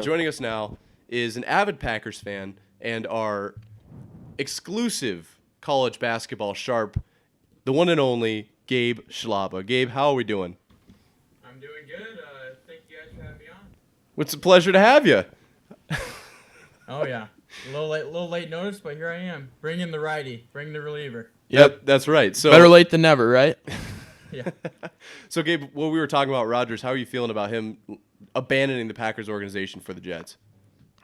Joining us now is an avid Packers fan and our exclusive college basketball sharp, the one and only Gabe Schlabaugh. Gabe, how are we doing? I'm doing good. Thank you guys for having me on. It's a pleasure to have you. Oh yeah, a little late notice, but here I am. Bring in the righty, bring the reliever. Yep, that's right. So Better late than never, right? Yeah. So Gabe, what we were talking about Rodgers, how are you feeling about him abandoning the Packers organization for the Jets?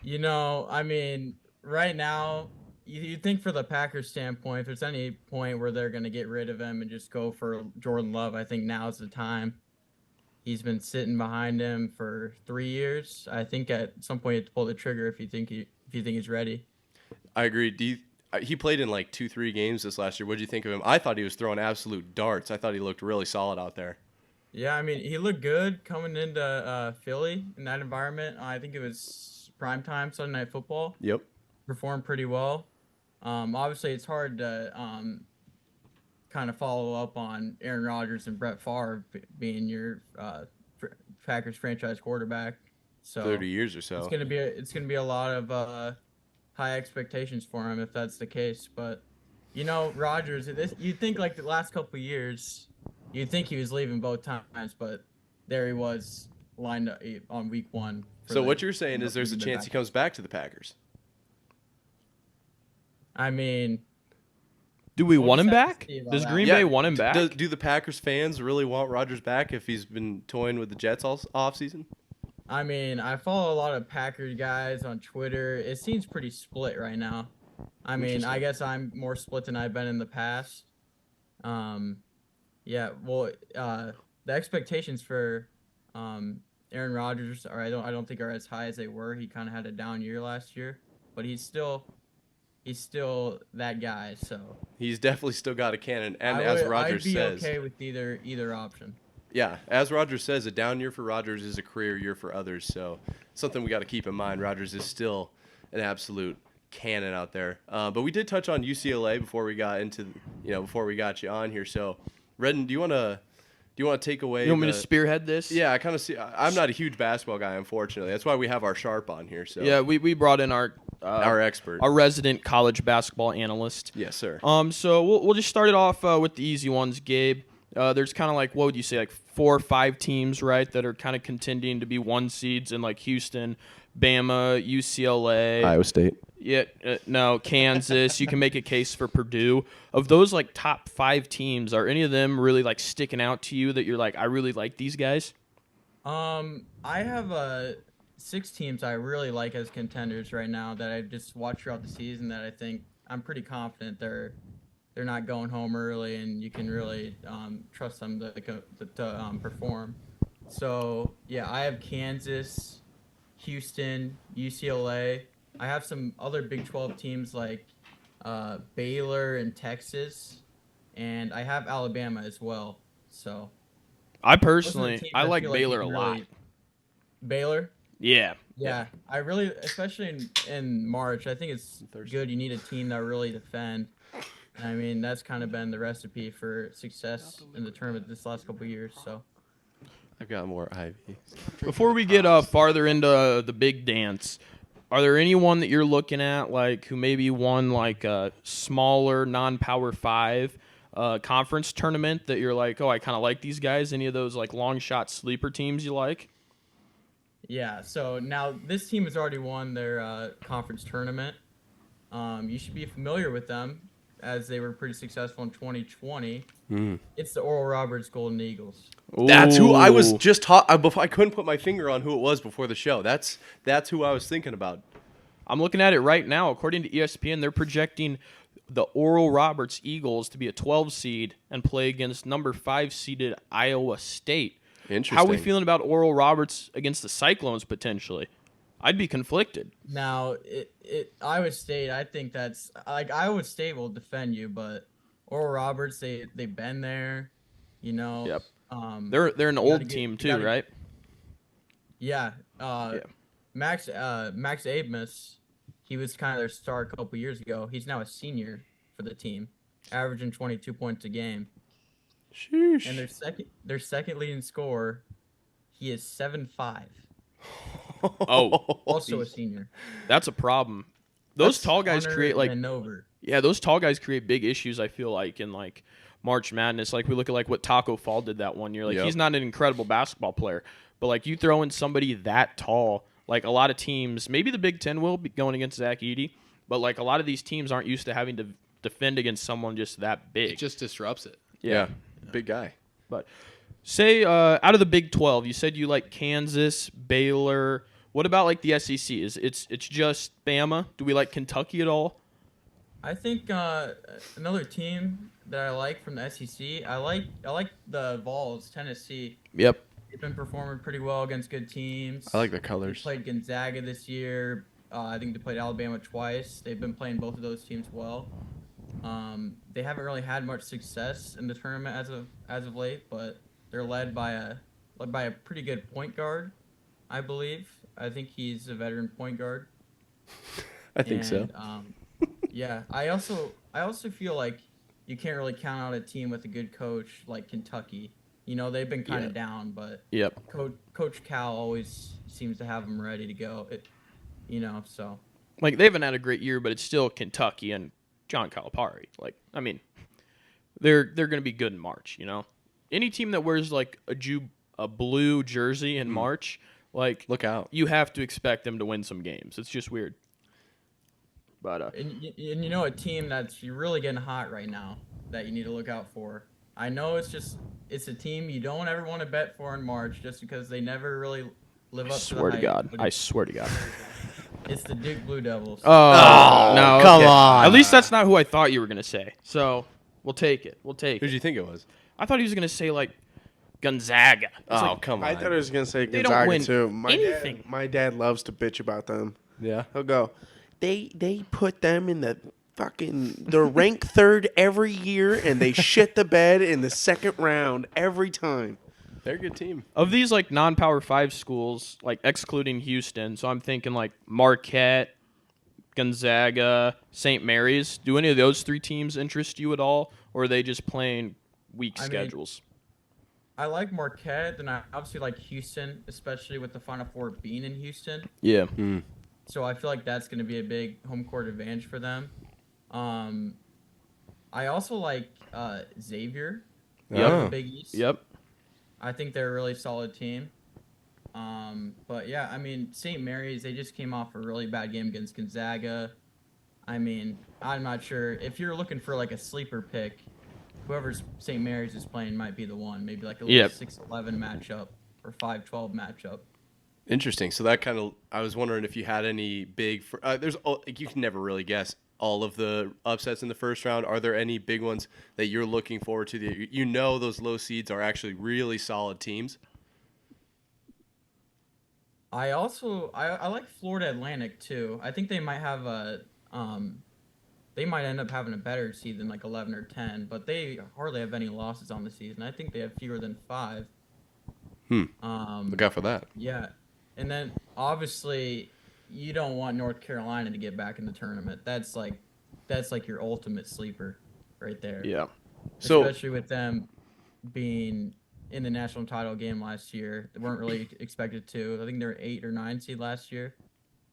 You know, I mean, right now, you think for the Packers standpoint, if there's any point where they're going to get rid of him and just go for Jordan Love, I think now's the time. He's been sitting behind him for 3 years. I think at some point you have to pull the trigger if you think he's ready. I agree. He played in like 2-3 games this last year. What did you think of him? I thought he was throwing absolute darts. I thought he looked really solid out there. Yeah, I mean, he looked good coming into Philly in that environment. I think it was primetime Sunday Night Football. Yep. Performed pretty well. Obviously, it's hard to kind of follow up on Aaron Rodgers and Brett Favre being your Packers franchise quarterback. So 30 years or so. It's gonna be a lot of high expectations for him if that's the case. But you know, Rodgers, you'd think like the last couple of years, you'd think he was leaving both times, but there he was lined up on week one. So what you're saying is there's a chance he comes back to the Packers. I mean, Do we We'll want just him have to back? see about Does that. Green Yeah, Bay want him back? Do the Packers fans really want Rodgers back if he's been toying with the Jets all offseason? I mean, I follow a lot of Packers guys on Twitter. It seems pretty split right now. I mean, I Interesting. guess I'm more split than I've been in the past. Yeah, well, the expectations for Aaron Rodgers I don't think are as high as they were. He kind of had a down year last year, but he's still that guy. So He's definitely still got a cannon, and as Rodgers I'd be says, okay with either option. yeah, as Rodgers says, a down year for Rodgers is a career year for others. So something we got to keep in mind. Rodgers is still an absolute cannon out there. But we did touch on UCLA before we got before we got you on here. So Redden, do you want to take away? You want me to spearhead this? Yeah, I kind of see. I'm not a huge basketball guy, unfortunately. That's why we have our sharp on here. So Yeah, we brought in our expert, our resident college basketball analyst. Yes, sir. So we'll just start it off with the easy ones, Gabe. There's kind of like, what would you say, like 4 or 5 teams, right, that are kind of contending to be 1 seeds in like Houston, Bama, UCLA. Iowa State. Yeah, no, Kansas. You can make a case for Purdue. Of those like top 5 teams, are any of them really like sticking out to you that you're like, I really like these guys? I have 6 teams I really like as contenders right now that I just watched throughout the season that I think I'm pretty confident they're not going home early and you can really trust them to perform. So yeah, I have Kansas, Houston, UCLA. I have some other Big 12 teams like Baylor and Texas, and I have Alabama as well. So I those are the personally, teams I like feel Baylor you a can lot. really- Baylor? Yeah. Yeah, I really, especially in March, I think it's Thursday. good. You need a team that really defend. I mean, that's kind of been the recipe for success in the tournament this last couple of years. So I've got more Ivy. Before we get farther into the big dance, are there anyone that you're looking at like who maybe won like a smaller non-power 5 conference tournament that you're like, oh, I kind of like these guys? Any of those like long shot sleeper teams you like? yeah, so now this team has already won their conference tournament. You should be familiar with them as they were pretty successful in 2020. It's the Oral Roberts Golden Eagles. That's who I was Ooh. just before. I couldn't put my finger on who it was before the show. That's who I was thinking about. I'm looking at it right now. According to ESPN, they're projecting the Oral Roberts Eagles to be a 12 seed and play against number 5 seeded Iowa State. Interesting. How are we feeling about Oral Roberts against the Cyclones potentially? I'd be conflicted. Now, Iowa State, I think that's like Iowa State will defend you, but Oral Roberts, they've been there, you know. Yep. They're an you old gotta team you too, gotta- right? Yeah. Yeah. Max Abmas, he was kind of their star a couple years ago. He's now a senior for the team, averaging 22 points a game. Sheesh. And their second leading scorer, he is 7'5". Oh, also a senior. that's a problem. Those tall guys Hunter create like Vanover. yeah, those tall guys create big issues. I feel like in like March Madness, like we look at like what Taco Fall did that one year. Like Yep. he's not an incredible basketball player, but like you throw in somebody that tall, like a lot of teams, maybe the Big Ten will be going against Zach Edey, but like a lot of these teams aren't used to having to defend against someone just that big. It just disrupts it. Yeah. Big guy. But say out of the Big 12, you said you like Kansas, Baylor. What about like the SEC? It's just Bama? Do we like Kentucky at all? I think another team that I like from the SEC. I like the Vols, Tennessee. Yep. They've been performing pretty well against good teams. I like the They colors. played Gonzaga this year. I think they played Alabama twice. They've been playing both of those teams well. They haven't really had much success in the tournament as of late, but they're led by a pretty good point guard, I believe. I think he's a veteran point guard. I think so. Yeah, I also feel like you can't really count out a team with a good coach like Kentucky. You know, they've been kind of down, but Yep. Coach Cal always seems to have them ready to go. So. Like they haven't had a great year, but it's still Kentucky and John Calipari. Like, I mean, they're going to be good in March. You know, any team that wears like a blue jersey in March, like Look out. you have to expect them to win some games. It's just weird. But And you know a team that's really getting hot right now that you need to look out for. I know it's a team you don't ever want to bet for in March just because they never really live I up to the swear to hype, God, but I swear to God. it's the Duke Blue Devils. Oh, no, come okay. on. At least that's not who I thought you were gonna say. So we'll take it. Who'd you think it was? I thought he was gonna say like Gonzaga. It's Oh, like, come on. I thought I was gonna say They don't Gonzaga win too. anything. My dad loves to bitch about them. Yeah. He'll go, they put them in the fucking. They're ranked third every year, and they shit the bed in the second round every time. They're a good team. of these like non-power 5 schools, like excluding Houston. So I'm thinking like Marquette, Gonzaga, St. Mary's. Do any of those 3 teams interest you at all, or are they just playing weak I mean, schedules? I like Marquette, and I obviously like Houston, especially with the Final Four being in Houston. Yeah. So I feel like that's going to be a big home court advantage for them. I also like Xavier. Yeah. The Big East. Yep. I think they're a really solid team. But yeah, I mean, St. Mary's, they just came off a really bad game against Gonzaga. I mean, I'm not sure. If you're looking for like a sleeper pick, whoever St. Mary's is playing might be the one. Maybe like a little 6-11 matchup or 5-12 matchup. Interesting. So that kind of, I was wondering if you had any big, you can never really guess all of the upsets in the first round. Are there any big ones that you're looking forward to that you know those low seeds are actually really solid teams? I like Florida Atlantic too. I think they might have they might end up having a better seed than like 11 or 10, but they hardly have any losses on the season. I think they have fewer than 5. Look out for that. Yeah. And then obviously you don't want North Carolina to get back in the tournament. That's like your ultimate sleeper right there. Yeah. So Especially with them being in the national title game last year. They weren't really expected to. I think they were 8 or 9 seed last year.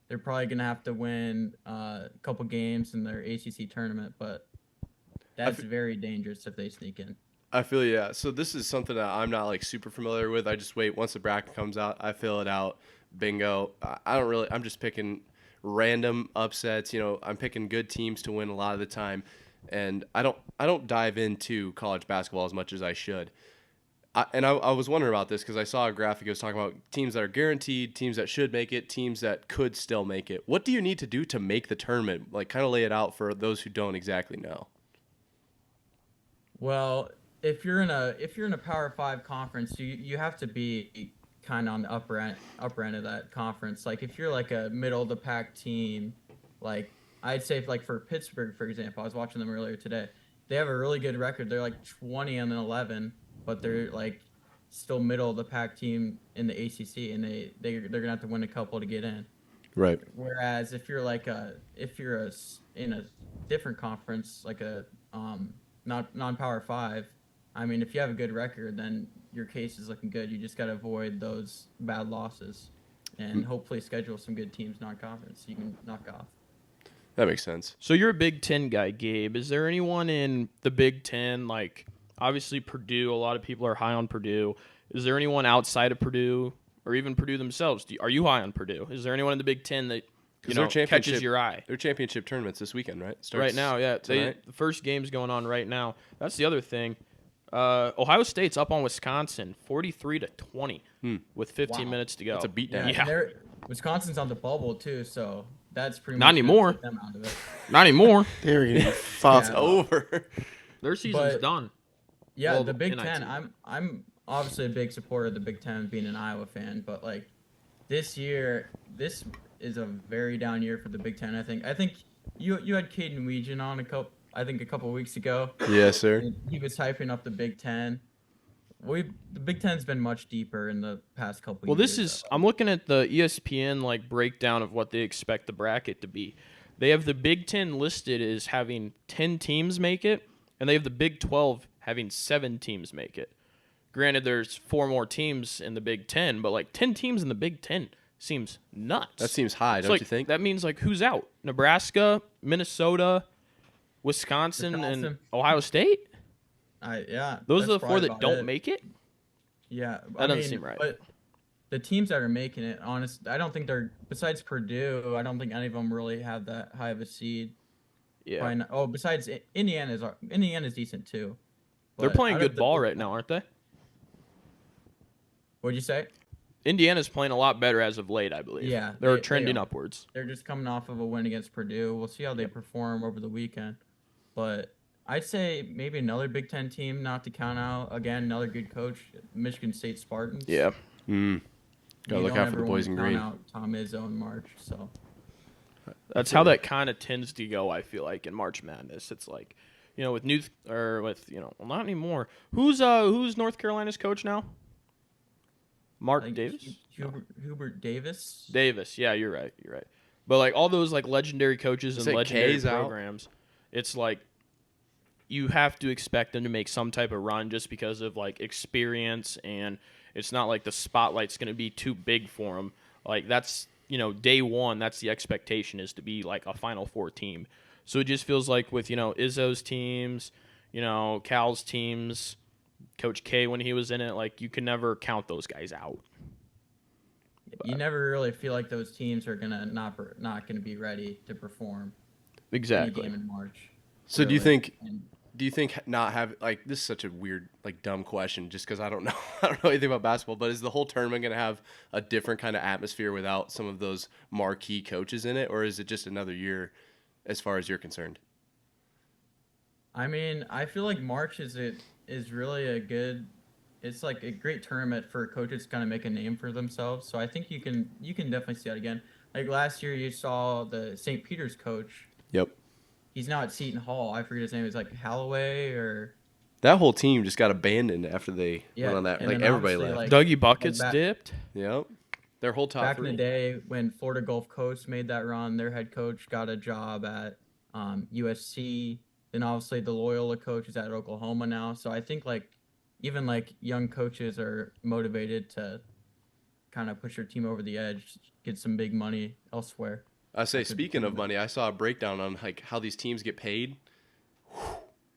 They're probably going to have to win a couple games in their ACC tournament, but that's very dangerous if they sneak in. I feel yeah. So this is something that I'm not like super familiar with. I just wait once the bracket comes out. I fill it out. Bingo. I don't really. I'm just picking random upsets. You know, I'm picking good teams to win a lot of the time, and I don't dive into college basketball as much as I should. I was wondering about this because I saw a graphic. It was talking about teams that are guaranteed, teams that should make it, teams that could still make it. What do you need to do to make the tournament? Like, kind of lay it out for those who don't exactly know. Well, if you're in a Power 5 conference, you have to be kind of on the upper end of that conference. Like if you're like a middle of the pack team, like I'd say like for Pittsburgh, for example, I was watching them earlier today. They have a really good record. They're like 20-11, but they're like still middle of the pack team in the ACC, and they're gonna have to win a couple to get in. Right. Whereas if you're in a different conference, like a not non-Power 5, I mean, if you have a good record, then your case is looking good. You just got to avoid those bad losses. and hopefully schedule some good teams non-conference you can knock off. That makes sense. So you're a Big Ten guy, Gabe. Is there anyone in the Big Ten, like obviously Purdue? A lot of people are high on Purdue. Is there anyone outside of Purdue or even Purdue themselves? Are you high on Purdue? Is there anyone in the Big Ten that catches your eye? Their championship tournaments this weekend, right? Right now, yeah. The first game's going on right now. That's the other thing. Ohio State's up on Wisconsin, 43-20, with 15 minutes to go. That's a beatdown. Yeah. Wisconsin's on the bubble too, so that's pretty Not much anymore. them out of it. Not anymore. They're getting fucked. Yeah. Over. Their season's But- done. Yeah, Well, the Big NIT. Ten. I'm obviously a big supporter of the Big Ten, being an Iowa fan. But like this year, this is a very down year for the Big Ten. I think you had Caden Weegan on a couple weeks ago. Yes, sir. And he was hyping up the Big Ten. The Big Ten's been much deeper in the past couple. Well, years. this is I'm looking at the ESPN like breakdown of what they expect the bracket to be. They have the Big Ten listed as having 10 teams make it, and they have the Big 12 having 7 teams make it. Granted, there's 4 more teams in the Big Ten, but like 10 teams in the Big Ten seems nuts. That seems high, It's don't like, you think? That means like who's out? Nebraska, Minnesota, Wisconsin, and Wisconsin. Ohio State. Yeah. Those are that's the 4 probably that about don't it. make it. Yeah, That doesn't seem right. But the teams that are making it, honest, I don't think they're. Besides Purdue, I don't think any of them really have that high of a seed. Yeah, Probably not- oh, besides Indiana's decent too. they're But playing out of good the ball Big right Ten- now, aren't they? What'd you say? Indiana's playing a lot better as of late, I believe. Yeah, they're they trending are. upwards. They're just coming off of a win against Purdue. We'll see how they perform over the weekend. But I'd say maybe another Big Ten team not to count out. Again, another good coach, Michigan State Spartans. Yeah, Gotta You look don't out for ever the boys in wanna green. count out Tom Izzo in March. So that's how that kind of tends to go. I feel like in March Madness, it's like, with well, not anymore. Who's North Carolina's coach now? I Mark think Davis. Hubert Davis. Davis. Yeah, you're right. But like all those like legendary coaches and Say legendary K's out. programs, it's like you have to expect them to make some type of run just because of like experience, and it's not like the spotlight's going to be too big for them. Like that's day one. That's the expectation, is to be like a Final Four team. So it just feels like with Izzo's teams, Cal's teams, Coach K when he was in it, like you can never count those guys out. You never really feel like those teams are gonna not gonna be ready to perform any Exactly. game in March. So do you really. think And not have like this is such a weird like dumb question just because I don't know I don't know anything about basketball, but is the whole tournament gonna have a different kind of atmosphere without some of those marquee coaches in it, or is it just another year as far as you're concerned? I mean, I feel like March is really a good. It's like a great tournament for coaches to kind of make a name for themselves. So I think you can definitely see that again. Like last year, you saw the St. Peter's coach. Yep. He's now at Seton Hall. I forget his name. It's like Holloway or That whole team just got abandoned after they Yeah, went on that. and Like then everybody obviously, left. like- Dougie Buckets back- dipped. Yep. Their whole top back three. in the day when Florida Gulf Coast made that run, their head coach got a job at USC. Then obviously the Loyola coach is at Oklahoma now. So I think like even like young coaches are motivated to kind of push their team over the edge, get some big money elsewhere. I say, That's a speaking of tournament. money, I saw a breakdown on like how these teams get paid.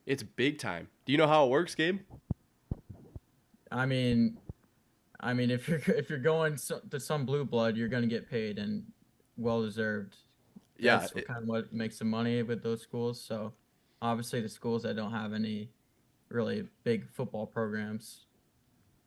It's big time. Do you know how it works, Gabe? I mean, if you're going to some blue blood, you're gonna get paid and well deserved. Yeah, That's kind of what makes the money with those schools. So obviously the schools that don't have any really big football programs,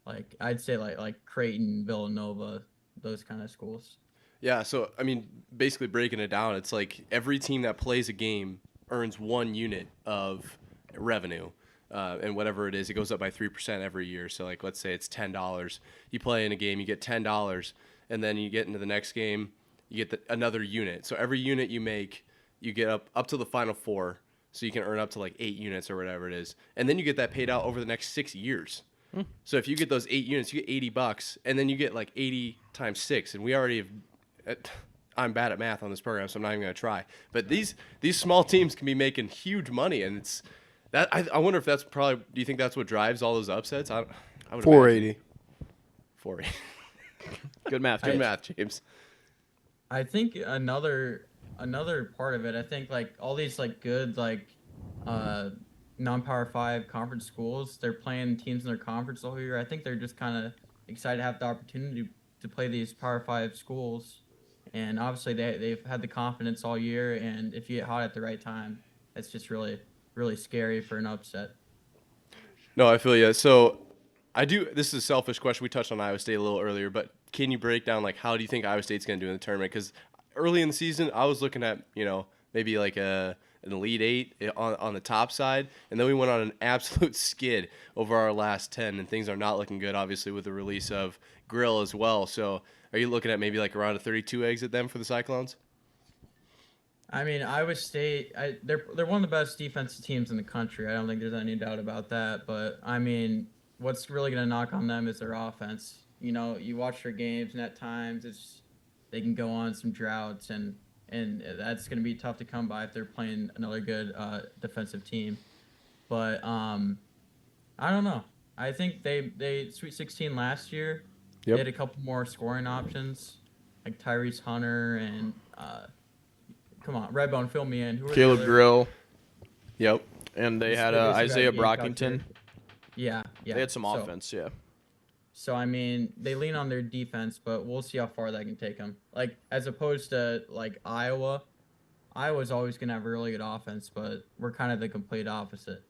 like I'd say like Creighton, Villanova, those kind of schools. Yeah, so I mean, basically breaking it down, it's like every team that plays a game earns 1 unit of revenue, and whatever it is, it goes up by 3% every year. So like, let's say it's $10. You play in a game, you get $10, and then you get into the next game, you get another unit. So every unit you make, you get up to the Final Four, so you can earn up to like 8 units or whatever it is, and then you get that paid out over the next 6 years. So if you get those 8 units, you get $80, and then you get like 80 times 6, and we already have. I'm bad at math on this program, so I'm not even going to try. But these small teams can be making huge money, and it's that I wonder if that's probably. Do you think that's what drives all those upsets? I would 480. 480. Good math. Good James. math, James. I think another part of it, I think like all these like good like non-power 5 conference schools, they're playing teams in their conference the whole year. I think they're just kind of excited to have the opportunity to play these power 5 schools, and obviously they've had the confidence all year, and if you get hot at the right time, it's just really scary for an upset. No, I feel you. So I do. This is a selfish question. We touched on Iowa State a little earlier, but can you break down like how do you think Iowa State's going to do in the tournament? Because early in the season, I was looking at maybe like an Elite Eight on the top side, and then we went on an absolute skid over our last 10, and things are not looking good. Obviously, with the release of Grill as well. So are you looking at maybe like around a 32 exit them for the Cyclones? I mean, Iowa State, they're one of the best defensive teams in the country. I don't think there's any doubt about that. But I mean, what's really going to knock on them is their offense. You know, you watch their games, and at times they can go on some droughts, and that's going to be tough to come by if they're playing another good defensive team. But I don't know. I think they Sweet 16 last year. Yep. They had a couple more scoring options, like Tyrese Hunter and come on, Redbone, fill me in. Who were Caleb the other- Grill, Yep. and they They had basically got Isaiah Gabe out Brockington. there. Yeah. They had some offense, yeah. So I mean, they lean on their defense, but we'll see how far that can take them. Like as opposed to like Iowa, Iowa's always gonna have a really good offense, but we're kind of the complete opposite.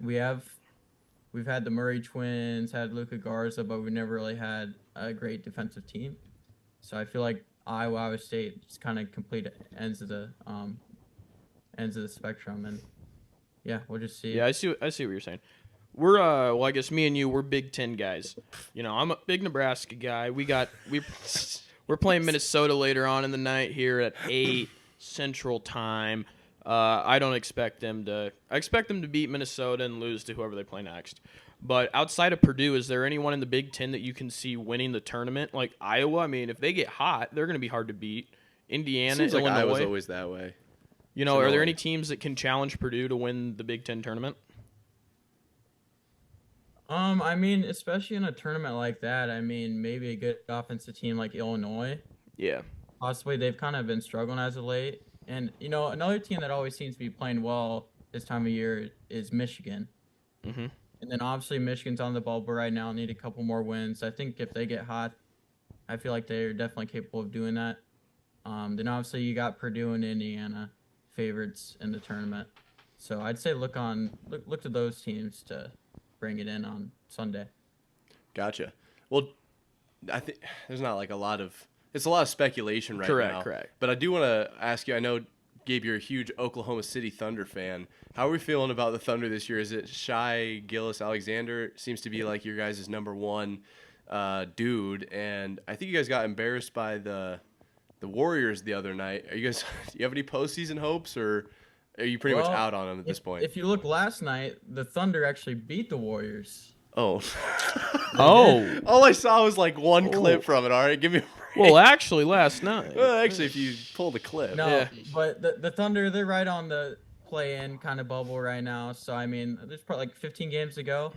We've had the Murray twins, had Luka Garza, but we never really had a great defensive team. So I feel like Iowa State just kind of complete ends of the spectrum, and yeah, we'll just see. Yeah, I see what you're saying. We're well, I guess me and you, we're Big Ten guys. You know, I'm a big Nebraska guy. We're playing Minnesota later on in the night here at 8 Central Time. I don't expect them to. I expect them to beat Minnesota and lose to whoever they play next. But outside of Purdue, is there anyone in the Big Ten that you can see winning the tournament? Like Iowa, I mean, if they get hot, they're going to be hard to beat. Indiana, Seems like Illinois. Iowa's always that way. You know, So are no there way. any teams that can challenge Purdue to win the Big Ten tournament? I mean, especially in a tournament like that, I mean, maybe a good offensive team like Illinois. Yeah. Possibly they've kind of been struggling as of late. And, you know, another team that always seems to be playing well this time of year is Michigan. Mm-hmm. And then obviously Michigan's on the bubble right now, need a couple more wins. I think if they get hot, I feel like they're definitely capable of doing that. Then obviously you got Purdue and Indiana favorites in the tournament. So I'd say look to those teams to bring it in on Sunday. Gotcha. Well, I think there's not like it's a lot of speculation right now. Correct. But I do want to ask you, I know, Gabe, you're a huge Oklahoma City Thunder fan. How are we feeling about the Thunder this year? Is it Shai Gilgeous-Alexander? Seems to be like your guys' number one dude. And I think you guys got embarrassed by the Warriors the other night. Do you have any postseason hopes, or are you pretty much out on them at this point? If you look last night, the Thunder actually beat the Warriors. Oh. Oh. All I saw was like one clip from it. All right, give me a break. Well, actually, last night. Well, actually, if you pull the clip. No, Yeah. but the Thunder, they're right on the play-in kind of bubble right now. So, I mean, there's probably like 15 games to go.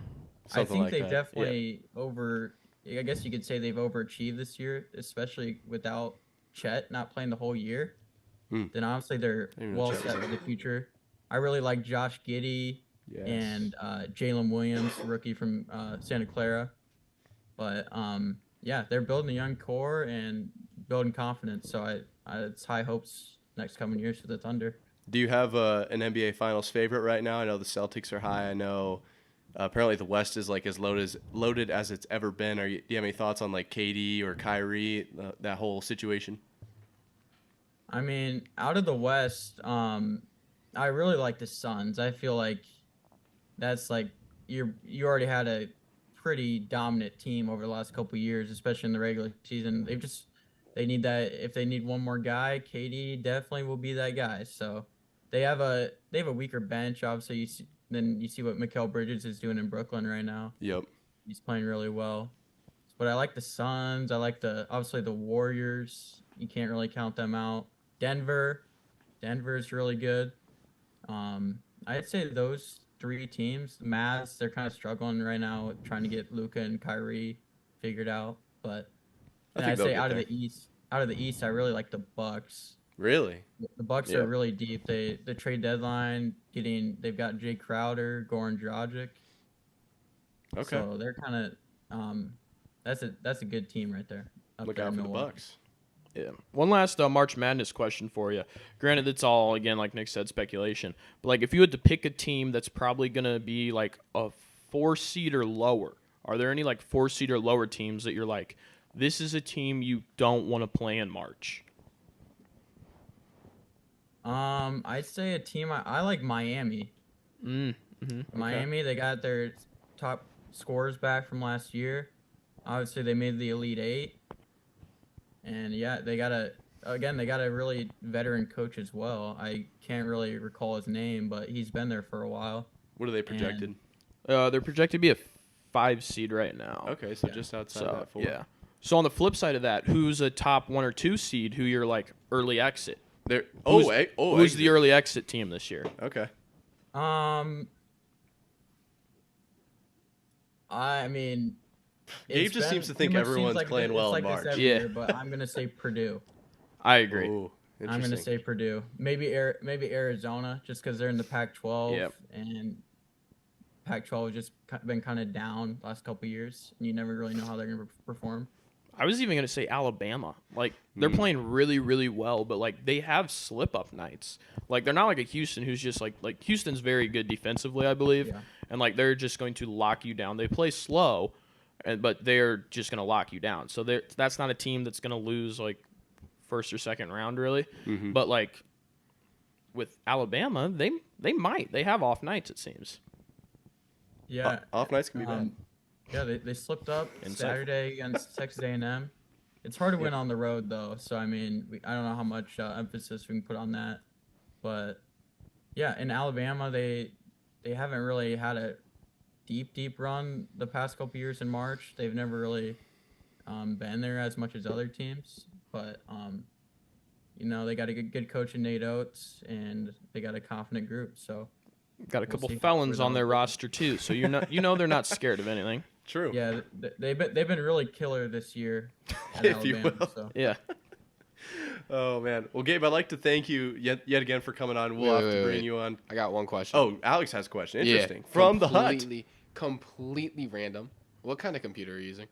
I Something think like they've that. definitely I guess you could say they've overachieved this year, especially without Chet not playing the whole year. Then obviously they're Even though well Chet was set for out. the future. I really like Josh Giddey Yes. and Jalen Williams, rookie from Santa Clara. But yeah, they're building a young core and building confidence. So it's high hopes next coming years for the Thunder. Do you have an NBA Finals favorite right now? I know the Celtics are high. I know apparently the West is like as loaded as it's ever been. Do you have any thoughts on like KD or Kyrie, that whole situation? I mean, out of the West, I really like the Suns. I feel like that's like you already had a pretty dominant team over the last couple of years, especially in the regular season. They need that. If they need one more guy, KD definitely will be that guy. So they have a weaker bench. Obviously, you see what Mikal Bridges is doing in Brooklyn right now. Yep. He's playing really well. But I like the Suns. I like obviously the Warriors. You can't really count them out. Denver's really good. I'd say those three teams. The Mavs, they're kind of struggling right now, trying to get Luka and Kyrie figured out. But And think I'd they'll say get there. out of the East, I really like the Bucks. Really? The Bucks Yeah. are really deep. The trade deadline they've got Jay Crowder, Goran Dragic. Okay. So they're kind of that's a good team right there. Up Look there out in for the Milwaukee. Bucks. Yeah. One last March Madness question for you. Granted, it's all, again, like Nick said, speculation. But, like, if you had to pick a team that's probably going to be, like, a 4-seed or lower, are there any, like, 4-seed or lower teams that you're like, this is a team you don't want to play in March? I'd say a team I like Miami. Miami, they got their top scorers back from last year. Obviously, they made the Elite Eight. And yeah, they got a really veteran coach as well. I can't really recall his name, but he's been there for a while. What are they projected? They're projected to be a 5-seed right now. Okay, so just outside So, that 4. yeah. So, on the flip side of that, who's a top 1 or 2 seed who you're, like, early exit? They're, Who's exit. the early exit team this year? Okay. I mean, Gabe it's just been- seems to think pretty much everyone's seems like playing it's well like in this March. every Yeah. year, but I'm gonna say Purdue. I agree. Ooh, I'm gonna interesting. say Purdue. Maybe Arizona, just because they're in the Pac-12 Yep. and Pac-12 has just been kind of down last couple years, and you never really know how they're gonna perform. I was even going to say Alabama. Like, they're playing really, really well, but, like, they have slip-up nights. Like, they're not like a Houston who's just, like Houston's very good defensively, I believe. Yeah. And, like, they're just going to lock you down. They play slow, but they're just going to lock you down. So that's not a team that's going to lose, like, first or second round, really. But, like, with Alabama, they might. They have off nights, it seems. Yeah. Off nights can be bad. Yeah, they slipped up Insightful. Saturday against Texas A&M. It's hard to win on the road, though. So, I mean, I don't know how much emphasis we can put on that. But, yeah, in Alabama, they haven't really had a deep run the past couple years in March. They've never really been there as much as other teams. But, they got a good coach in Nate Oates, and they got a confident group. So, Got a couple see felons where on that their goes. roster, too. So, they're not scared of anything. True. yeah, they've been really killer this year at If you Alabama. will. So. Yeah. Oh man. Well, Gabe, I'd like to thank you yet again for coming on. We'll have to bring you on. I got one question. Oh, Alex has a question. Yeah, Interesting. From the hut. Completely random. What kind of computer are you using?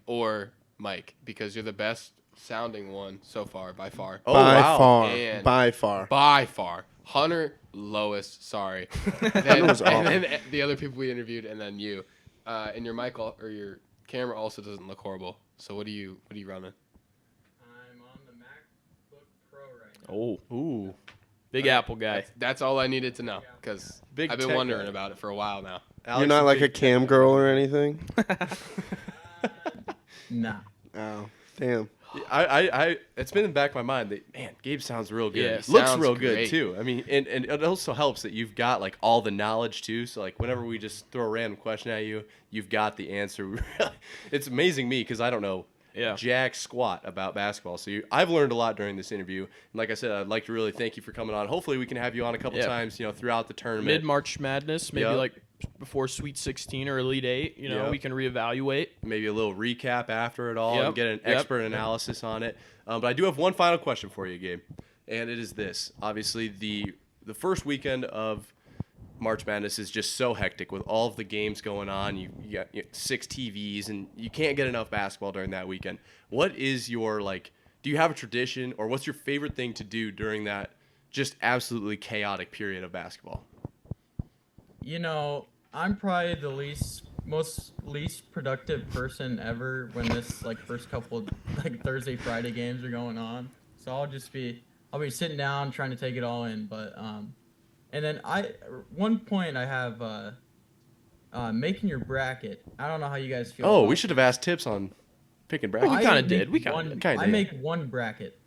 Or Mike? Because you're the best sounding one so far, by far. Oh by wow. far. And- By far. By far. Hunter, lowest, sorry. was awful. And then the other people we interviewed, and then you. And your mic or your camera also doesn't look horrible. So what are you running? I'm on the MacBook Pro right now. Oh, Ooh. Big Apple guy. That's all I needed to know, because Big I've been tech wondering guy. about it for a while now. Alex You're not is like a big cam tech girl guy. or anything? Nah. Oh, damn. I it's been in the back of my mind that, man, Gabe sounds real good. Yeah, Looks sounds real good great. too. I mean, and it also helps that you've got like all the knowledge too. So like whenever we just throw a random question at you, you've got the answer. It's amazing me because I don't know jack squat about basketball. So I've learned a lot during this interview. And like I said, I'd like to really thank you for coming on. Hopefully we can have you on a couple times, throughout the tournament. Mid-March Madness, maybe Yep. like before Sweet 16 or Elite 8, Yep. we can reevaluate. Maybe a little recap after it all Yep. and get an expert analysis on it. But I do have one final question for you, Gabe, and it is this. Obviously, the first weekend of March Madness is just so hectic with all of the games going on. You got 6 TVs, and you can't get enough basketball during that weekend. What is your, do you have a tradition, or what's your favorite thing to do during that just absolutely chaotic period of basketball? I'm probably the least productive person ever when this first couple Thursday, Friday games are going on. So I'll be sitting down trying to take it all in. But and then one point I have making your bracket. I don't know how you guys feel. Oh, about we should have asked tips on picking brackets. We I kinda make did. We one- kinda did. I make one bracket.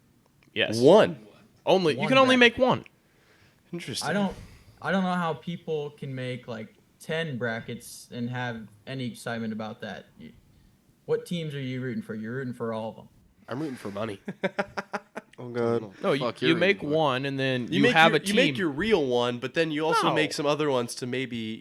Yes. One. Only you One can only bracket. make one. Interesting. I don't know how people can make 10 brackets and have any excitement about that. What teams are you rooting for? You're rooting for all of them. I'm rooting for money. Oh, God. No, Fuck, you you're make rooting for. one and then you make have your, a team. You make your real one, but then you also No. make some other ones to maybe,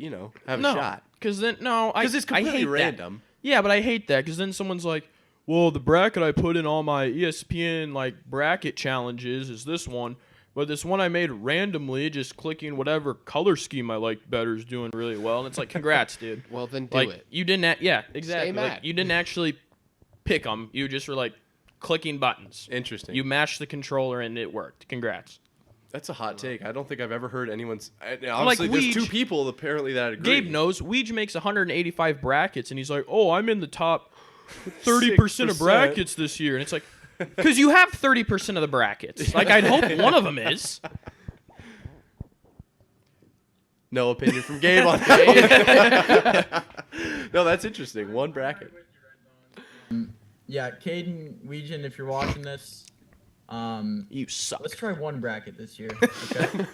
have no, a shot. because then Because it's I completely hate random. That. Yeah, but I hate that because then someone's like, well, the bracket I put in all my ESPN like bracket challenges is this one, but this one I made randomly, just clicking whatever color scheme I like better is doing really well. And it's like, congrats, dude. Well, then do Like it. you didn't, yeah, exactly. Stay Like, mad. you didn't actually pick them. You just were like clicking buttons. Interesting. You mashed the controller and it worked. Congrats. That's a hot take. I don't think I've ever heard anyone's. Honestly, there's Weege. 2 people apparently that agree. Gabe knows. Weege makes 185 brackets, and he's like, "Oh, I'm in the top 30% of 6%. brackets this year." And it's like, because you have 30% of the brackets. Like, I'd hope one of them is. No opinion from Gabe on that. No, that's interesting. One bracket. Yeah, Caden, Weejan, if you're watching this, You suck. let's try one bracket this year. Okay.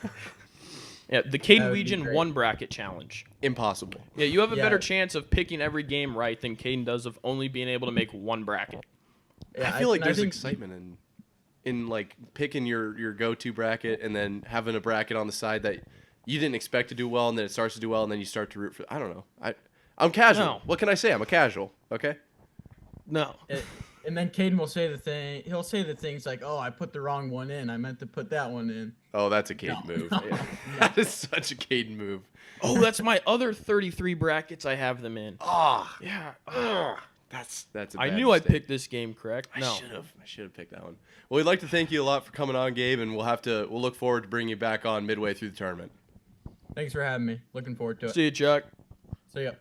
Yeah, the Caden That would be Legion great. 1 bracket challenge. Impossible. Yeah, you have a Yeah. better chance of picking every game right than Caden does of only being able to make 1 bracket. Yeah, I feel like and there's think- excitement in like picking your go-to bracket and then having a bracket on the side that you didn't expect to do well, and then it starts to do well, and then you start to root for. I don't know. I'm casual. No. What can I say? I'm a casual. Okay. No. And then Caden will say the thing. He'll say the things like, "Oh, I put the wrong one in. I meant to put that one in." Oh, that's a Caden move. Yeah. That is such a Caden move. Oh, that's my other 33 brackets I have them in. Ah, Yeah. that's. A I bad knew I mistake. picked this game correct. No. I should have picked that one. Well, we'd like to thank you a lot for coming on, Gabe, and we'll look forward to bringing you back on midway through the tournament. Thanks for having me. Looking forward to it. See you, Chuck. See ya.